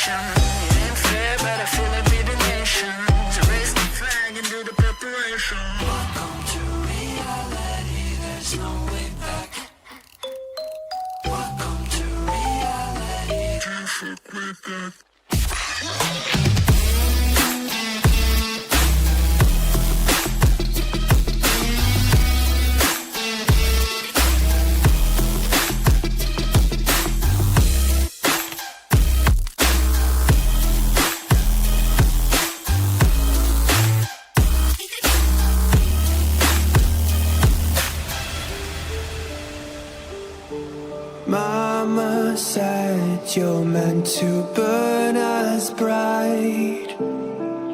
nation. It ain't fair, but I feel like we the nation. So raise the flag and do the preparation. Welcome to reality, there's no way back. Welcome to reality. Can't fuck with that. Mama said you're meant to burn as bright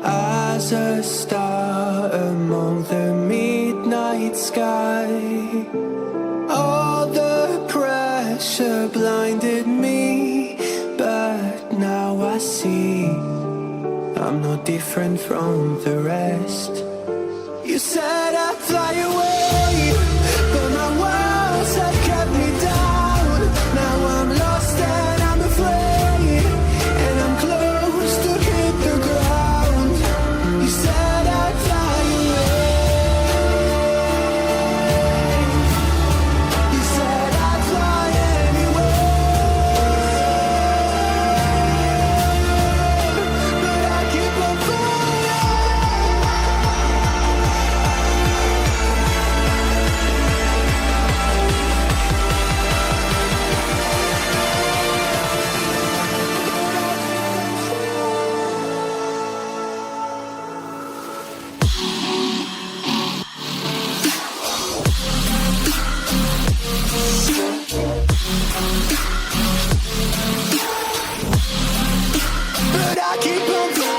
as a star among the midnight sky. All the pressure blinded me, but now I see I'm no different from the rest. You said I'd fly away, but my walls have kept me down. Now I'm lost and I'm afraid, and I'm close to hit the ground. You said I'd fly away. You said I'd fly anyway, but I keep on flying. But I keep on flying.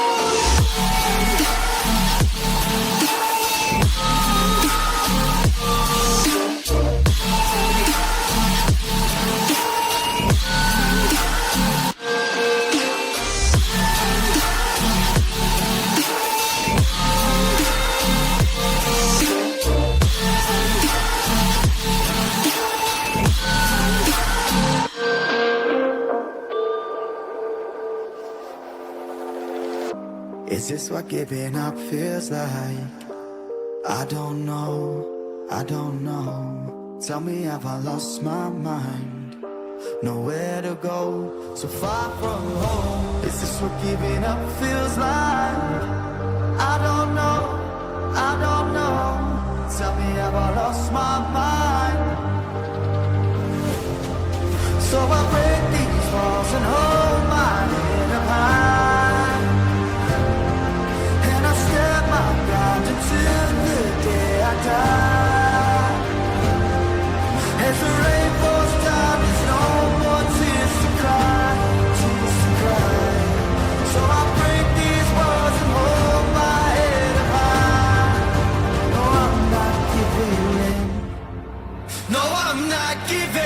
Is this what giving up feels like? I don't know, I don't know. Tell me, have I lost my mind? Nowhere to go, so far from home. Is this what giving up feels like? I don't know, I don't know. Tell me, have I lost my mind? So I break these walls and hold my head up high, and I step my ground until the day I die. As the rain falls down, there's no more tears to cry, tears to cry. So I break these walls and hold my head up high. No, I'm not giving in. No, I'm not giving in.